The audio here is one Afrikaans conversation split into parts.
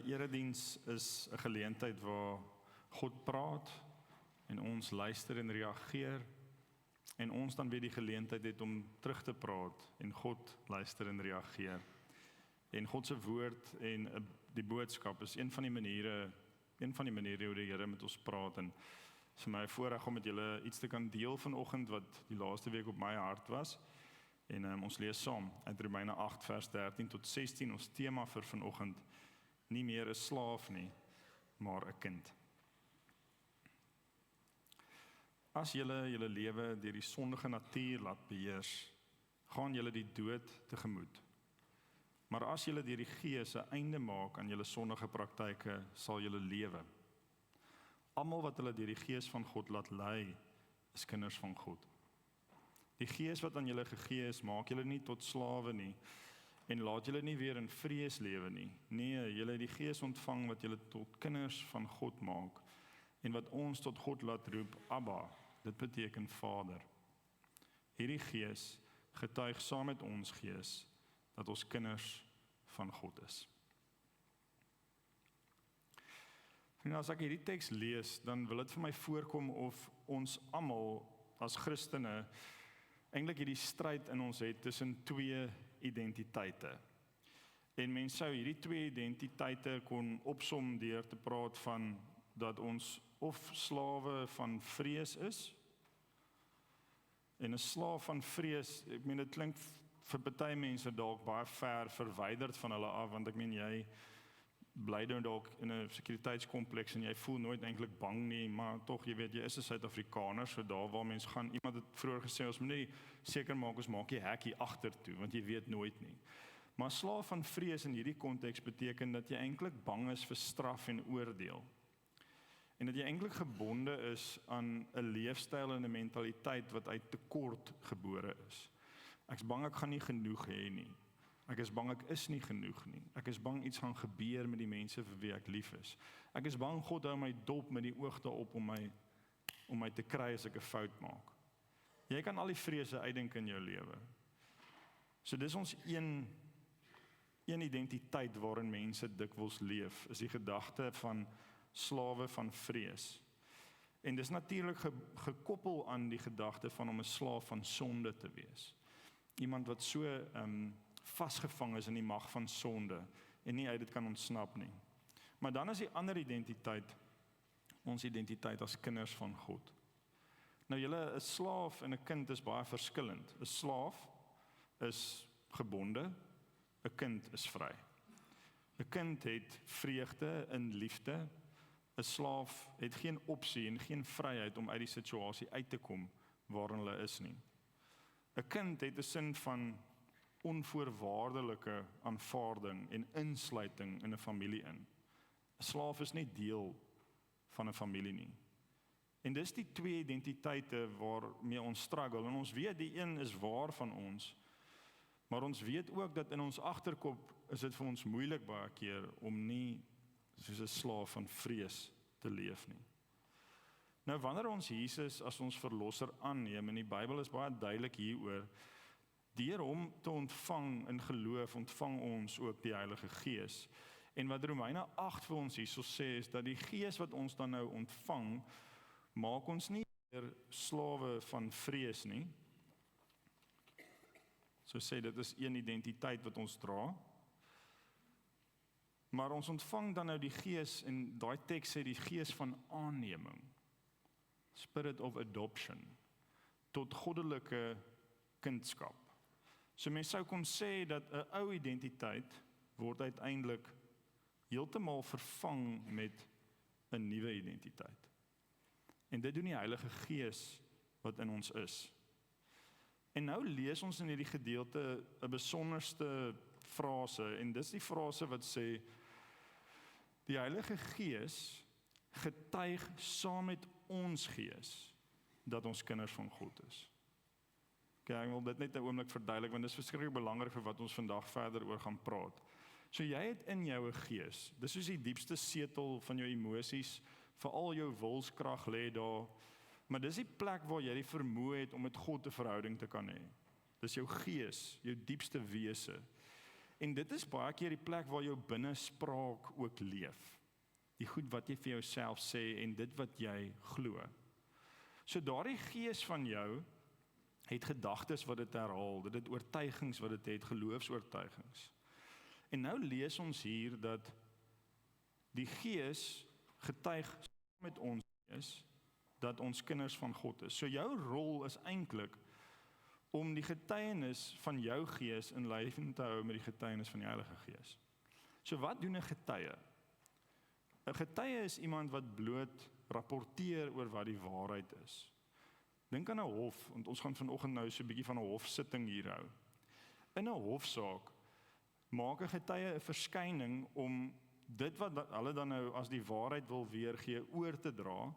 erediens is 'n geleentheid waar God praat en ons luister en reageer en ons dan weer die geleentheid het om terug te praat en God luister en reageer. En God se woord en die boodskap is een van die maniere hoe die Here met ons praat en het is vir my 'n voorreg om met julle iets te kan deel vanoggend wat die laaste week op my hart was. En ons lees saam uit Romeine 8 vers 13 tot 16, ons tema vir vanoggend, nie meer 'n slaaf nie, maar 'n kind. As julle lewe deur die sondige natuur laat beheers, gaan julle die dood tegemoet. Maar as julle deur die Gees 'n einde maak aan julle sondige praktyke, sal julle lewe. Almal wat hulle deur die Gees van God laat lei, is kinders van God. Die Gees wat aan julle gegee is, maak julle nie tot slawe nie, en laat julle nie weer in vrees lewe nie. Nee, julle het die Gees ontvang wat julle tot kinders van God maak, en wat ons tot God laat roep, Abba, dit beteken Vader. Hierdie Gees getuig saam met ons gees, dat ons kinders van God is. En as ek hierdie teks lees, dan wil dit vir my voorkom of ons almal as Christene eintlik hierdie stryd in ons het tussen twee identiteite. En mens sou hierdie twee identiteite kon opsom deur te praat van dat ons of slawe van vrees is, en 'n slaaf van vrees, ek meen dit klink vir baie mense dalk baie ver verwyderd van hulle af, want ek meen jy bly nou dalk in 'n sekuriteitskompleks en jy voel nooit eintlik bang nie, maar tog, jy weet, jy is 'n Suid-Afrikaner, so daar waar mens gaan, iemand het vroeër gesê, ons moet nie seker maak, ons maak die hek hier agter toe, want jy weet nooit nie. Maar slaaf van vrees in hierdie konteks beteken dat jy eintlik bang is vir straf en oordeel. En dat jy eintlik gebonde is aan 'n leefstyl en 'n mentaliteit wat uit tekort gebore is. Ek's bang ek gaan nie genoeg hê nie. Ek is bang ek is nie genoeg nie. Ek is bang iets gaan gebeur met die mense vir wie ek lief is. Ek is bang God hou my dop met die oog daarop om my te kry as ek 'n fout maak. Jy kan al die vrese uitdink in jou lewe. So dis ons een identiteit waarin mense dikwels leef, is die gedagte van slawe van vrees. En dis natuurlik gekoppel aan die gedagte van om 'n slaaf van sonde te wees. Iemand wat so vasgevang is in die mag van sonde en nie uit dit kan ontsnap nie. Maar dan is die ander identiteit, ons identiteit as kinders van God. Nou julle, 'n slaaf en 'n kind is baie verskillend. 'n Slaaf is gebonde, 'n kind is vry. 'n Kind het vreugde in liefde. 'n Slaaf het geen opsie en geen vryheid om uit die situasie uit te kom waarin hulle is nie. 'n Kind het 'n sin van onvoorwaardelike aanvaarding en insluiting in 'n familie in. 'n Slaaf is nie deel van 'n familie nie. En dis die twee identiteite waarmee ons struggle, en ons weet die een is waar van ons, maar ons weet ook dat in ons agterkop is dit vir ons moeilik baie keer om nie soos 'n slaaf van vrees te leef nie. Nou wanneer ons Jesus as ons verlosser aanneem, en die Bybel is baie duidelik hieroor, deur hom te ontvang in geloof, ontvang ons ook die Heilige Gees. En wat Romeine 8 vir ons hierso sê, is dat die Gees wat ons dan nou ontvang, maak ons nie meer slawe van vrees nie. So sê, dit is een identiteit wat ons dra. Maar ons ontvang dan nou die Gees, en daai teks sê die Gees van aanneming, Spirit of Adoption, tot goddelike kindskap. So mens sou kon sê dat 'n ou identiteit word uiteindelik heeltemal vervang met 'n nuwe identiteit. En dit doen die Heilige Gees wat in ons is. En nou lees ons in hierdie gedeelte 'n besonderste frase, en dis die frase wat sê, die Heilige Gees getuig saam met ons gees dat ons kinders van God is. Okay, ek wil dit net 'n oomblik verduidelik, want dit is verskriklik belangrik vir wat ons vandag verder oor gaan praat. So jy het in jou 'n gees, dis soos die diepste setel van jou emosies, veral jou wilskrag lê daar, maar dis die plek waar jy die vermoë het om met God 'n verhouding te kan hê. Dis jou gees, jou diepste wese. En dit is baie keer die plek waar jou binnespraak ook leef. Die goed wat jy vir jouself sê en dit wat jy glo. So daardie gees van jou het gedagtes wat dit herhaal, dit het oortuigings wat dit het, geloofsoortuigings. En nou lees ons hier dat die gees getuig saam met ons is, dat ons kinders van God is. So jou rol is eintlik om die getuienis van jou gees in lyn te hou met die getuienis van die Heilige Gees. So wat doen 'n getuie? 'n Getuie is iemand wat bloot rapporteer oor wat die waarheid is. Dink aan 'n hof, want ons gaan vanoggend nou so 'n bietjie van 'n hofsitting hier hou. In 'n hofsaak maak 'n getuie 'n verskyning om dit wat hulle dan nou as die waarheid wil weergee oor te dra.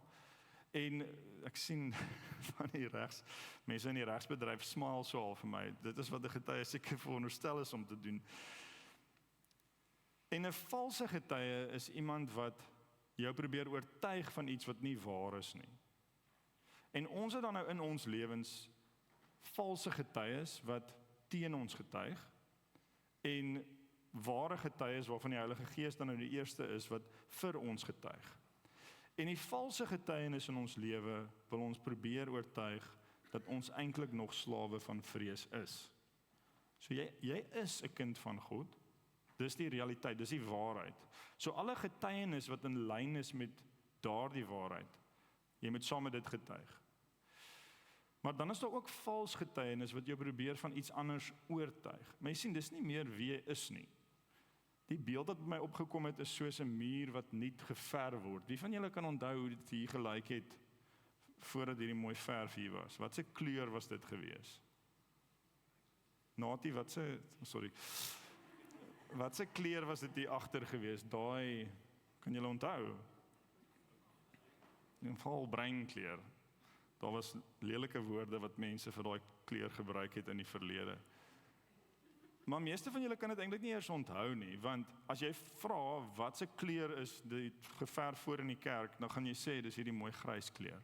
En ek sien van die mense in die regsbedryf smaal so al vir my. Dit is wat 'n getuie seker veronderstel is om te doen. En 'n valse getuie is iemand wat jou probeer oortuig van iets wat nie waar is nie. En ons het dan nou in ons lewens valse getuies wat teen ons getuig en ware getuies waarvan die Heilige Gees dan nou die eerste is wat vir ons getuig. En die valse getuienis in ons lewe wil ons probeer oortuig dat ons eintlik nog slawe van vrees is. So jy is 'n kind van God. Dis die realiteit, dis die waarheid. So alle getuienis wat in lyn is met daardie waarheid, jy moet saam met dit getuig. Maar dan is daar ook vals getuienis wat jou probeer van iets anders oortuig. Maar jy sien, dis nie meer wie jy is nie. Die beeld wat by my opgekom het is soos 'n muur wat nuut geverf word. Wie van julle kan onthou hoe dit hier gelyk het voordat hierdie mooi verf hier was? Wat se kleur was dit gewees? Natie, wat se kleur was dit hier agter gewees? Daai, kan julle onthou? In geval breinkleur. Daar was lelike woorde wat mense vir daai kleur gebruik het in die verlede. Maar meeste van julle kan dit eintlik nie eers onthou nie, want as jy vra wat se kleur is die geverf voor in die kerk, dan gaan jy sê dis hierdie mooi grys kleur.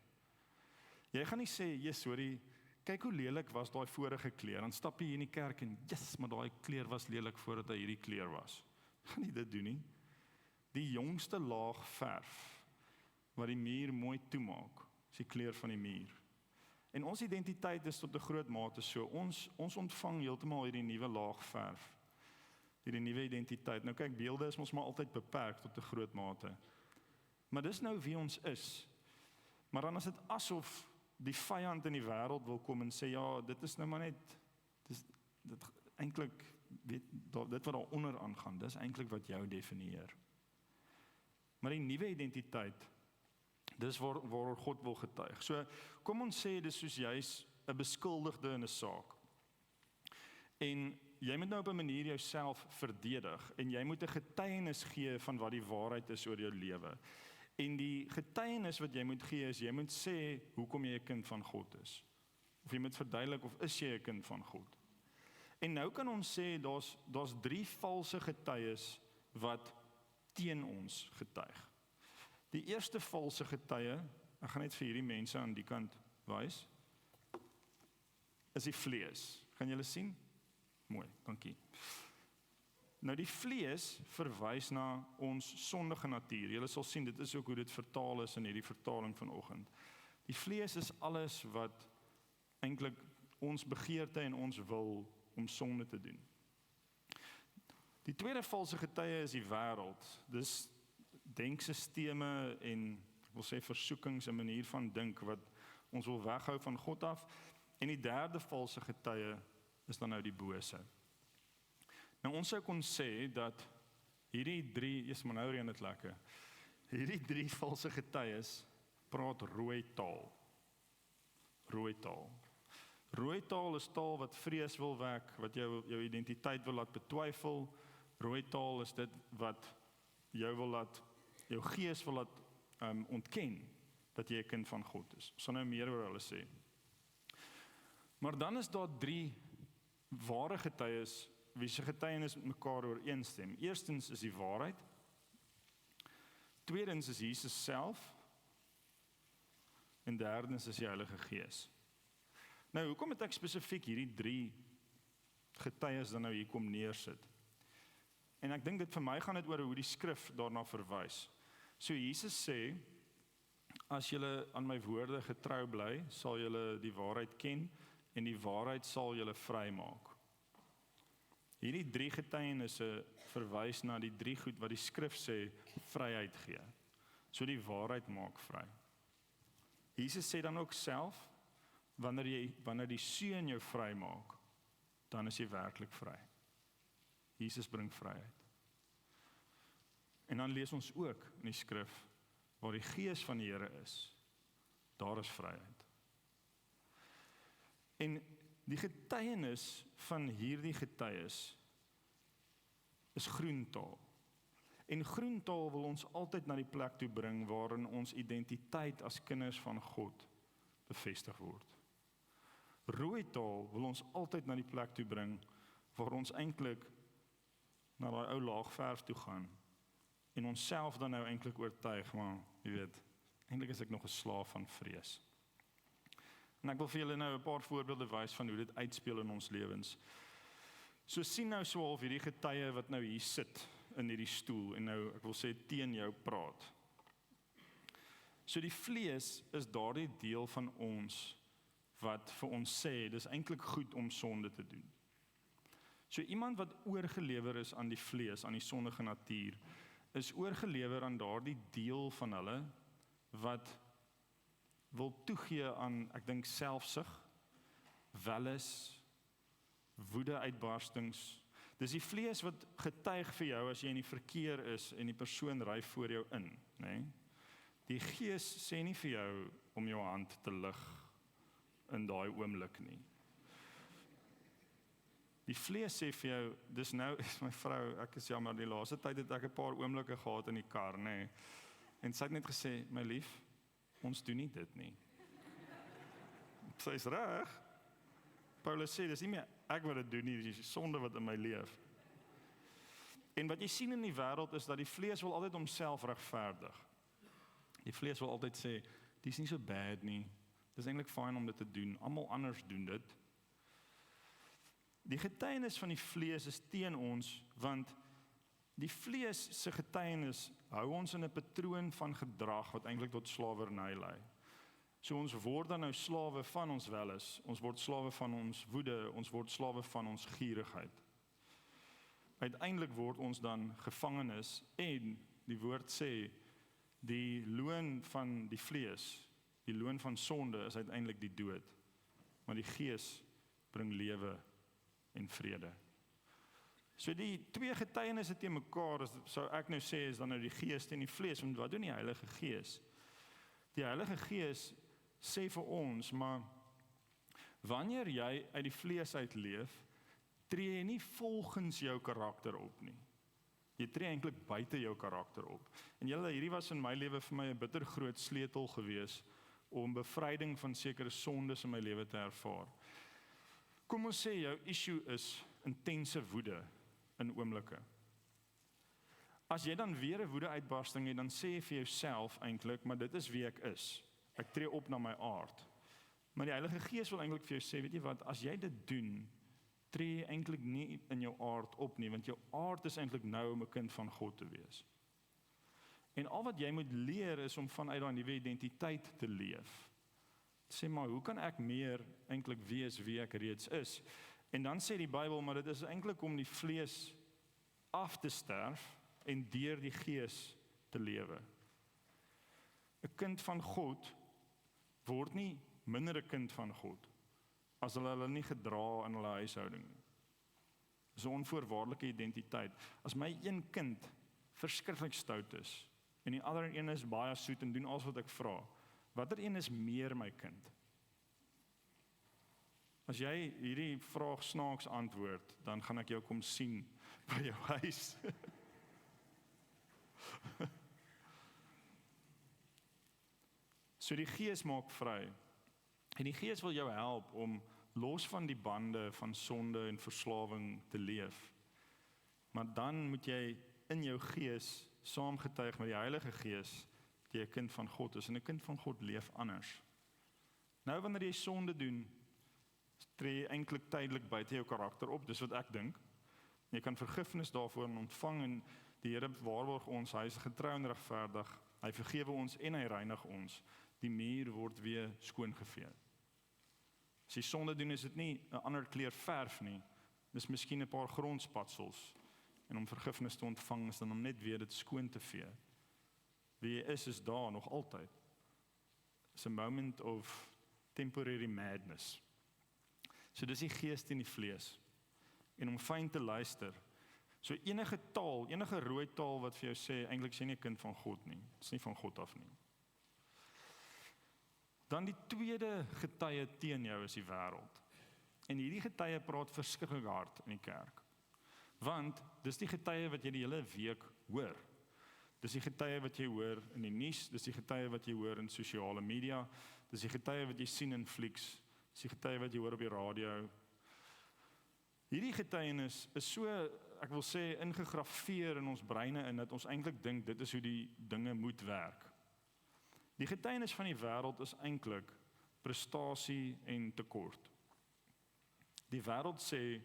Jy gaan nie sê, "Jesus, hoorie, kyk hoe lelik was daai vorige kleur." Dan stap jy in die kerk en, "Yes, maar daai kleur was lelik voordat hy hierdie kleur was." Gaan nie dit doen nie. Die jongste laag verf wat die muur mooi toemaak, is die kleur van die muur. En ons identiteit is tot 'n groot mate so. Ons ontvang heeltemal hierdie nuwe laag verf. Hierdie nuwe identiteit. Nou kyk, beelde is ons maar altyd beperk tot 'n groot mate. Maar dis nou wie ons is. Maar dan is dit asof die vyand in die wêreld wil kom en sê, ja, dit is nou maar net, dit eintlik, dit wat daaronder aangaan, dis eintlik wat jou definieer. Maar die nuwe identiteit, dis waar God wil getuig. So, kom ons sê, dis soos jy's 'n beskuldigde in 'n saak. En jy moet nou op 'n manier jouself verdedig, en jy moet 'n getuienis gee van wat die waarheid is oor jou lewe. En die getuienis wat jy moet gee is, jy moet sê hoekom jy 'n kind van God is. Of jy moet verduidelik of is jy 'n kind van God. En nou kan ons sê, daar's 3 valse getuies wat teen ons getuig. Die eerste valse getuie, ek gaan net vir hierdie mense aan die kant wys, is die vlees. Kan julle sien? Mooi, dankie. Nou die vlees verwys na ons sondige natuur. Julle sal sien, dit is ook hoe dit vertaal is in hierdie vertaling vanoggend. Die vlees is alles wat eintlik ons begeerte en ons wil om sonde te doen. Die tweede valse getuie is die wêreld. Dis denksisteme en ek wil sê versoekings, 'n manier van dink wat ons wil weghou van God af. En die derde valse getuie is dan nou die bose. Nou ons sou kon sê dat hierdie 3, eers maar nou reën dit lekker. Hierdie 3 valse getuies praat rooi taal. Rooi taal. Rooi taal is taal wat vrees wil wek, wat jou identiteit wil laat betwyfel. Rooi taal is dit wat jou gees wil laat ontken dat jy 'n kind van God is. Ons sal nou meer oor hulle sê. Maar dan is daar 3 ware getuies wie se getuienis met mekaar ooreenstem. Eerstens is die waarheid. Tweedens is Jesus self. En derdens is die Heilige Gees. Nou, hoekom het ek spesifiek hierdie 3 getuies dan nou hier kom neersit? En ek dink dit vir my gaan dit oor hoe die skrif daarna verwys. So Jesus sê, as julle aan my woorde getrou bly, sal julle die waarheid ken en die waarheid sal julle vrymaak. Hierdie 3 getuienisse verwys na die 3 goed wat die skrif sê vryheid gee. So die waarheid maak vry. Jesus sê dan ook self, wanneer die Seun jou vry maak, dan is jy werklik vry. Jesus bring vryheid. En dan lees ons ook in die skrif, waar die Gees van die Here is, daar is vryheid. En die getuienis van hierdie getuies is groentaal. En groentaal wil ons altyd na die plek toe bring waarin ons identiteit as kinders van God bevestig word. Rooi taal wil ons altyd na die plek toe bring waar ons eintlik na daai ou laagverf toe gaan en onsself dan nou eintlik oortuig, maar jy weet, eintlik is ek nog 'n slaaf van vrees. En ek wil vir julle nou 'n paar voorbeelde wys van hoe dit uitspeel in ons lewens. So sien nou so half hierdie getuie wat nou hier sit in hierdie stoel en nou, ek wil sê, teen jou praat. So die vlees is daardie deel van ons wat vir ons sê, dis eintlik goed om sonde te doen. So iemand wat oorgelewer is aan die vlees, aan die sondige natuur, is oorgelewer aan daardie deel van hulle wat wil toegee aan, ek dink, selfsug, welis, woede-uitbarstings. Dis die vlees wat getuig vir jou as jy in die verkeer is en die persoon ry voor jou in, né? Die Gees sê nie vir jou om jou hand te lig in daai oomblik nie. Die vlees sê vir jou, dis nou, is my vrou, ek is jammer, die laaste tyd het ek 'n paar oomblikke gehad in die kar, né? En sy het net gesê, my lief, ons doen nie dit nie. Sy is reg. Paulus sê, dis nie meer ek wat dit doen nie, dis die sonde wat in my leef. En wat jy sien in die wêreld is dat die vlees wil altyd homself regverdig. Die vlees wil altyd sê, dis nie so bad nie, dis eintlik fyn om dit te doen, almal anders doen dit. Die getuienis van die vlees is teen ons, want die vlees se getuienis hou ons in 'n patroon van gedrag wat eintlik tot slawerny lei. So ons word dan nou slawe van ons welis, ons word slawe van ons woede, ons word slawe van ons gierigheid. Uiteindelik word ons dan gevangenes en die woord sê, die loon van die vlees, die loon van sonde is uiteindelik die dood, maar die Gees bring lewe en vrede. So die 2 getuienisse teen mekaar, sou ek nou sê, is dan nou die Gees teen die vlees, want wat doen die Heilige Gees? Die Heilige Gees sê vir ons, maar wanneer jy uit die vlees uitleef, tree jy nie volgens jou karakter op nie. Jy tree eintlik buite jou karakter op. En hierdie was in my lewe vir my 'n bitter groot sleutel gewees om bevryding van sekere sondes in my lewe te ervaar. Kom ons sê jou issue is intense woede in oomblikke. As jy dan weer 'n woede-uitbarsting het, dan sê jy vir jouself eintlik, maar dit is wie ek is. Ek tree op na my aard. Maar die Heilige Gees wil eintlik vir jou sê, weet jy wat, as jy dit doen, tree jy eintlik nie in jou aard op nie, want jou aard is eintlik nou om 'n kind van God te wees. En al wat jy moet leer is om vanuit daai nuwe identiteit te leef. Sê maar, hoe kan ek meer eintlik wees wie ek reeds is? En dan sê die Bybel, maar dit is eintlik om die vlees af te sterf en deur die Gees te lewe. 'n Kind van God word nie minder 'n kind van God as hulle nie gedra in hulle huishouding nie. Dis 'n onvoorwaardelike identiteit. As my een kind verskriklik stout is en die ander een is baie soet en doen alles wat ek vra, watter een is meer my kind? As jy hierdie vraag snaaks antwoord, dan gaan ek jou kom sien by jou huis. So die Gees maak vry. En die Gees wil jou help om los van die bande van sonde en verslawing te leef. Maar dan moet jy in jou gees saamgetuig met die Heilige Gees dat jy 'n kind van God is en 'n kind van God leef anders. Nou wanneer jy sonde doen, tree jy eintlik tydelik buite jou karakter op, dis wat ek dink. Jy kan vergifnis daarvoor ontvang en die Here waarborg ons, hy is getrou en regverdig. Hy vergewe ons en hy reinig ons. Die muur word weer skoongevee. As jy sonde doen, is dit nie 'n ander kleur verf nie. Dis miskien 'n paar grondspatsels. En om vergifnis te ontvang is dan om net weer dit skoon te vee. Wie jy is daar nog altyd. It's a moment of temporary madness. So dis die gees teen die vlees. En om fyn te luister. So enige taal, enige rooi taal wat vir jou sê, eintlik sê nie 'n kind van God nie. Dit is nie van God af nie. Dan die tweede getuie teen jou is die wêreld. En hierdie getuie praat verskriklik hard in die kerk. Want dis die getuie wat jy die hele week hoor. Dis die getuie wat jy hoor in die nuus, dis die getuie wat jy hoor in sosiale media, dis die getuie wat jy sien in flieks, dis die getuie wat jy hoor op die radio. Hierdie getuienis is so, ek wil sê, ingegrafeer in ons breine in dat ons eintlik dink dit is hoe die dinge moet werk. Die getuienis van die wêreld is eintlik prestasie en tekort. Die wêreld sê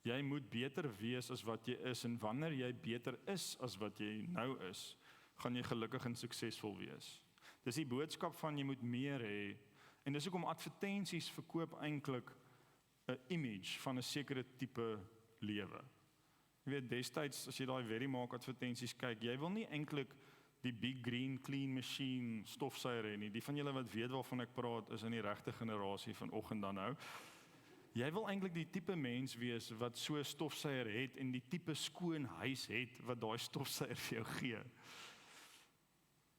jy moet beter wees as wat jy is en wanneer jy beter is as wat jy nou is, gaan jy gelukkig en suksesvol wees. Dis die boodskap van jy moet meer hê en dis hoekom advertensies verkoop eintlik 'n image van 'n sekere tipe lewe. Jy weet destyds as jy daai Verimaak advertensies kyk, jy wil nie eintlik die big green clean machine stofsuier hê nie. Die van julle wat weet waarvan ek praat is in die regte generasie vanoggend dan nou. Jy wil eintlik die tipe mens wees wat so 'n stofsuier het en die tipe skoon huis het wat daai stofsuier vir jou gee.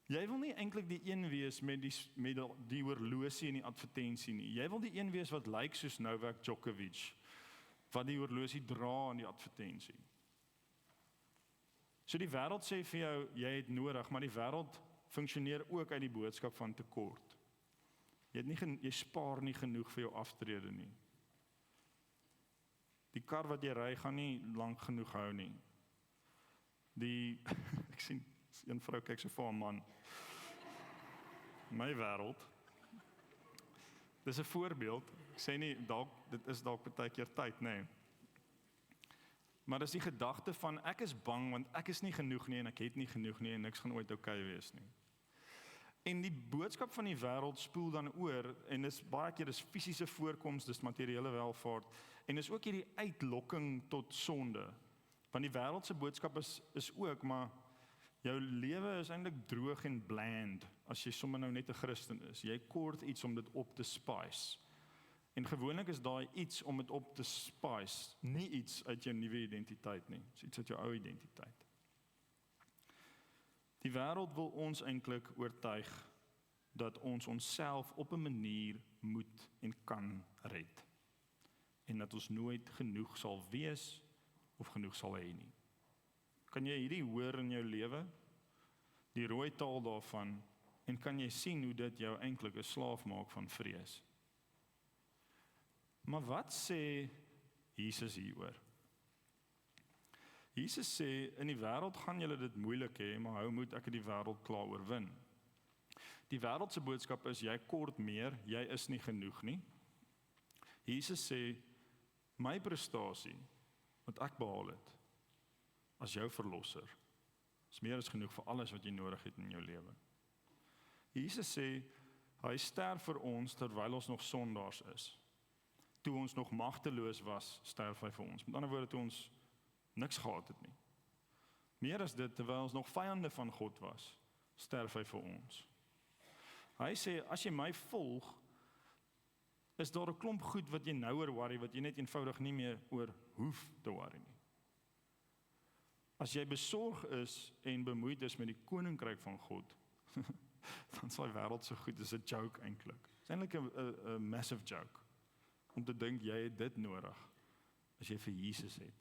Jy wil nie eintlik die een wees met die horlosie in die advertensie nie. Jy wil die een wees wat lyk soos Novak Djokovic, wat die horlosie dra in die advertensie. So die wêreld sê vir jou, jy het nodig, maar die wêreld funksioneer ook uit die boodskap van tekort. Jy spaar nie genoeg vir jou aftrede nie. Die kar wat jy ry gaan nie lank genoeg hou nie. Ek sien een vrou kyk so vir 'n man. My wêreld. Dis 'n voorbeeld. Ek sê nie dit is dalk baie keer tyd, nê. Maar dis die gedagte van ek is bang want ek is nie genoeg nie en ek het nie genoeg nie en niks gaan ooit oukei wees nie. En die boodskap van die wêreld spoel dan oor en dis baie keer dis fisiese voorkoms, dis materiële welvaart en dis ook hierdie uitlokking tot sonde. Want die wêreld se boodskap is ook maar jou lewe is eintlik droog en bland as jy sommer nou net 'n Christen is. Jy kort iets om dit op te spice. En gewoonlik is daai iets om dit op te spice, nie iets uit jou nuwe identiteit nie. Dis iets uit jou ou identiteit. Die wêreld wil ons eintlik oortuig dat ons onsself op 'n manier moet en kan red. En dat ons nooit genoeg sal wees of genoeg sal hê nie. Kan jy hierdie hoor in jou lewe? Die rooi taal daarvan en kan jy sien hoe dit jou eintlik 'n slaaf maak van vrees? Maar wat sê Jesus hieroor? Jesus sê, in die wêreld gaan julle dit moeilik hê, maar hou moed, ek het die wêreld klaar oorwin. Die wêreld se boodskap is, jy kort meer, jy is nie genoeg nie. Jesus sê, my prestasie, wat ek behaal het, as jou verlosser, is meer as genoeg vir alles wat jy nodig het in jou lewe. Jesus sê, hy sterf vir ons terwyl ons nog sondaars is. Toe ons nog magteloos was, sterf hy vir ons. Met ander woorde, toe ons niks gehad het nie. Meer as dit, terwyl ons nog vyande van God was, sterf hy vir ons. Hy sê, as jy my volg, is daar 'n klomp goed wat jy nou oor worry, wat jy net eenvoudig nie meer oor hoef te worry nie. As jy besorg is en bemoeid is met die koninkryk van God, dan sal die wêreld so goed, dis 'n joke eintlik. Dis eintlik 'n massive joke, om te dink jy het dit nodig, as jy vir Jesus het.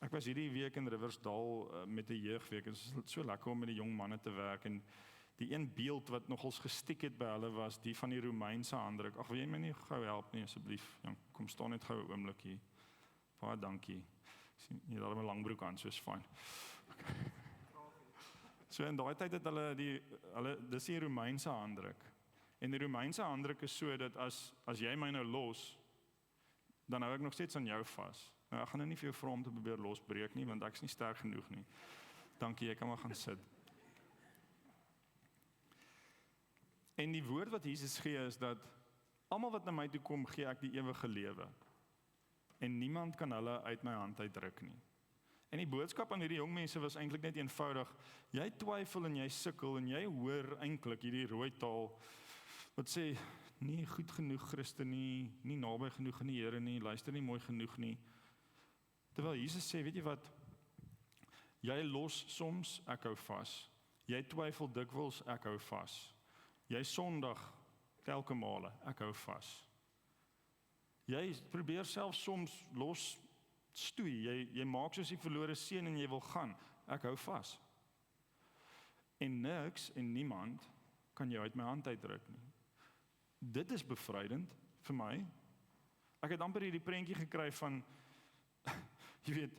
Ek was hierdie week in Riversdal met 'n jeugweek, en dit is so lekker om met die jong manne te werk, en die een beeld wat nogals gestiek het by hulle was die van die Romeinse handdruk. Ag, wil jy my nie gou help nie asseblief? Ja, kom staan net gou 'n oomblik hier. Baie dankie. Sien jy daar 'n lang broek aan, so is fyn. Okay. So in daai tyd het hulle dis die Romeinse handdruk. En die Romeinse handdruk is so dat as jy my nou los, dan hou ek nog steeds aan jou vas. Nou, ek gaan nou nie vir jou vra om te probeer losbreek nie, want ek is nie sterk genoeg nie. Dankie, jy kan maar gaan sit. En die woord wat Jesus gee is dat almal wat na my toe kom, gee ek die ewige lewe. En niemand kan hulle uit my hand uitruk nie. En die boodskap aan hierdie jong mense was eintlik net eenvoudig. Jy twyfel en jy sukkel en jy hoor eintlik hierdie rooi taal wat sê, nie goed genoeg Christen nie, nie naby genoeg aan die Here nie, luister nie mooi genoeg nie. Terwyl Jesus sê, weet jy wat, jy los soms, ek hou vas. Jy twyfel dikwels, ek hou vas. Jy sondig telke male, ek hou vas. Jy probeer self soms los stoei, jy maak soos die verlore seun en jy wil gaan, ek hou vas. En niks en niemand kan jou uit my hand uitruk nie. Dit is bevrydend vir my. Ek het amper hierdie prentjie gekry van, jy weet,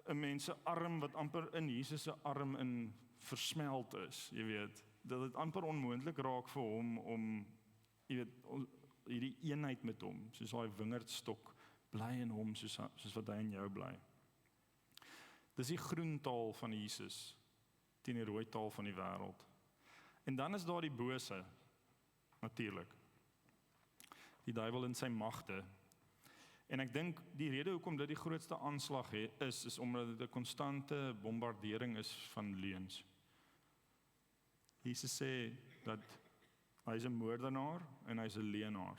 'n mens se arm wat amper in Jesus se arm in versmelt is, jy weet, dat dit amper onmoontlik raak vir hom om, jy weet, hierdie eenheid met hom, soos daai wingerdstok, bly in hom soos wat hy in jou bly. Dis die groen taal van Jesus teen die rooi taal van die wêreld. En dan is daar die bose, natuurlik. Die duiwel in sy magte. En ek dink die rede hoekom dit die grootste aanslag is omdat dit 'n konstante bombardering is van leuns. Jesus sê dat hy is 'n moordenaar en hy is 'n leienaar.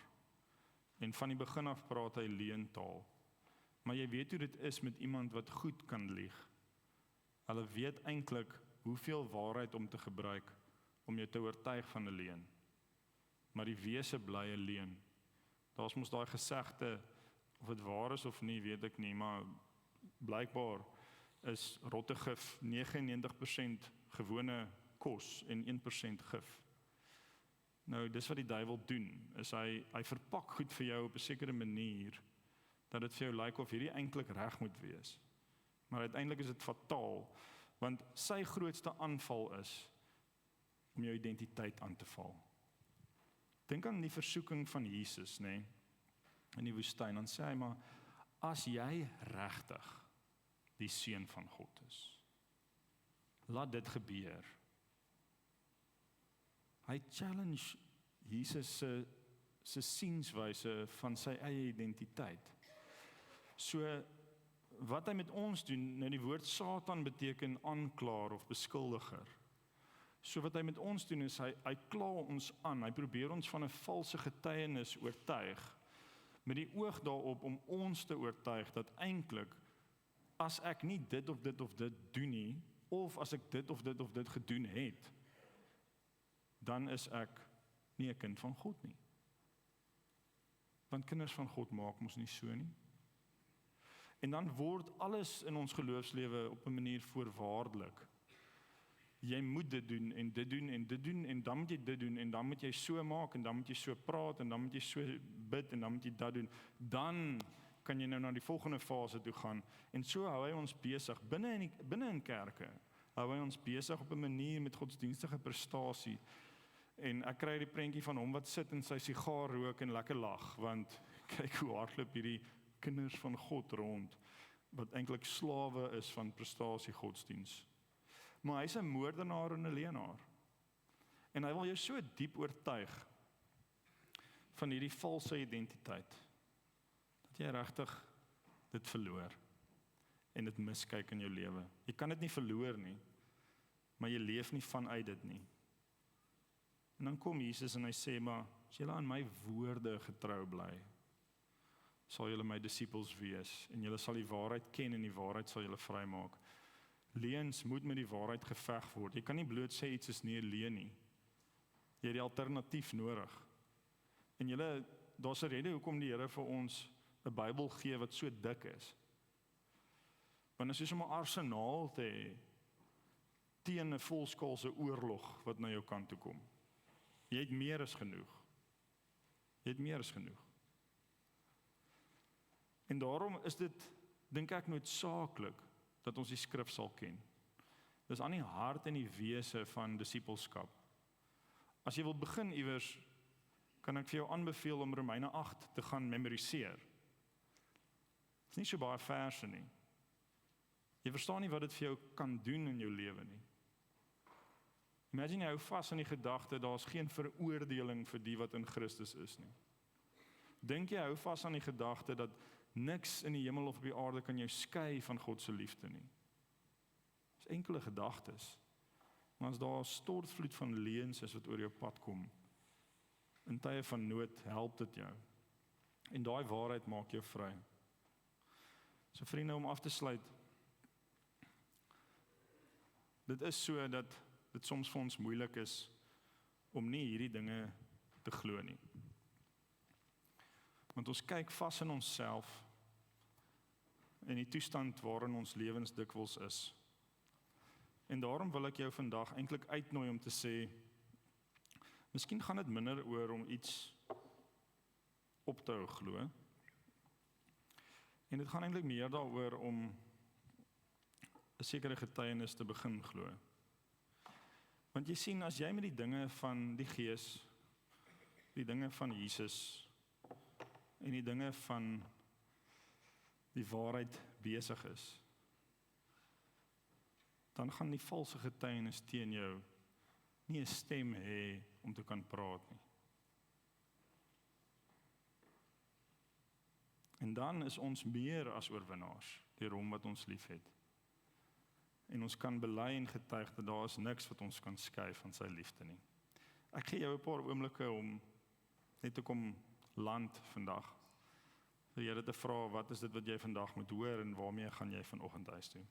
En van die begin af praat hy leentaal. Maar jy weet hoe dit is met iemand wat goed kan lieg. Hulle weet eintlik hoeveel waarheid om te gebruik om jou te oortuig van 'n leuen. Maar die wese bly 'n leuen. Daar's mos daai gesegde, of dit waar is of nie, weet ek nie, maar blykbaar is rottegif 99% gewone kos en 1% gif. Nou, dis wat die duiwel doen, is hy verpak goed vir jou op 'n sekere manier, dat dit vir jou lyk of hierdie eintlik reg moet wees. Maar uiteindelik is dit fataal, want sy grootste aanval is om jou identiteit aan te val. Dink aan die versoeking van Jesus, nê, in die woestyn, dan sê hy maar, as jy regtig die seun van God is, laat dit gebeur. Hy challenge Jesus se sienswyse van sy eie identiteit. So, wat hy met ons doen, nou die woord Satan beteken aanklaer of beskuldiger. So wat hy met ons doen is, hy kla ons aan, hy probeer ons van 'n valse getuienis oortuig, met die oog daarop om ons te oortuig dat eintlik, as ek nie dit of dit of dit doen nie, of as ek dit of dit of dit gedoen het, dan is ek nie 'n kind van God nie. Want kinders van God maak mos nie so nie. En dan word alles in ons geloofslewe op 'n manier voorwaardelik. Jy moet dit doen en dit doen en dit doen en dan moet jy dit doen en dan moet jy so maak en dan moet jy so praat en dan moet jy so bid en dan moet jy dat doen. Dan kan jy nou na die volgende fase toe gaan en so hou hy ons besig binne in kerke. Hou hy ons besig op 'n manier met godsdienstige prestasie. En ek kry die prentjie van hom wat sit en sy sigaar rook en lekker lag, want kyk hoe hardloop hierdie kinders van God rond, wat eintlik slawe is van prestasie godsdiens. Maar hy's 'n moordenaar en 'n leienaar. En hy wil jou so diep oortuig van hierdie valse identiteit, dat jy regtig dit verloor en dit miskyk in jou lewe. Jy kan dit nie verloor nie, maar jy leef nie vanuit dit nie. En dan kom Jesus en hy sê, maar as julle aan my woorde getrou bly, sal julle my disippels wees, en julle sal die waarheid ken, en die waarheid sal julle vrymaak. Leuns moet met die waarheid geveg word. Jy kan nie bloot sê iets is nie 'n leuen nie. Jy het die alternatief nodig. En julle, daar's 'n rede hoekom die Here vir ons 'n Bybel gee wat so dik is. Want dit is soos om 'n arsenaal te hê teen 'n volskaalse oorlog wat na jou kant toe kom. Jy het meer as genoeg. Jy het meer as genoeg. En daarom is dit, dink ek, noodsaaklik dat ons die skrif sal ken. Dis aan die hart en die wese van disippelskap. As jy wil begin iewers, kan ek vir jou aanbeveel om Romeine 8 te gaan memoriseer. Dit is nie so baie verse nie. Jy verstaan nie wat dit vir jou kan doen in jou lewe nie. Imagine jy hou vas aan die gedagte, daar's geen veroordeling vir die wat in Christus is nie. Dink jy hou vas aan die gedagte dat niks in die hemel of op die aarde kan jou skei van God se liefde nie. Dis enkele gedagtes. Maar as daar 'n stortvloed van leuns is wat oor jou pad kom, in tye van nood help dit jou. En daai waarheid maak jou vry. So vriende, om af te sluit, dit is so dat dit soms vir ons moeilik is om nie hierdie dinge te glo nie. Want ons kyk vas in onsself en die toestand waarin ons lewens dikwels is. En daarom wil ek jou vandag eintlik uitnooi om te sê, miskien gaan dit minder oor om iets op te hou glo. En dit gaan eintlik meer daaroor om 'n sekere getuienis te begin glo. Want jy sien, as jy met die dinge van die Gees, die dinge van Jesus en die dinge van die waarheid besig is, dan gaan die valse getuienis teen jou nie 'n stem hê om te kan praat nie. En dan is ons meer as oorwinnaars deur hom wat ons liefhet. En ons kan bely en getuig dat daar is niks wat ons kan skei van sy liefde nie. Ek gee jou 'n paar oomblikke om net te kom land vandag. Vir julle te vra, wat is dit wat jy vandag moet hoor en waarmee gaan jy vanoggend huis toe?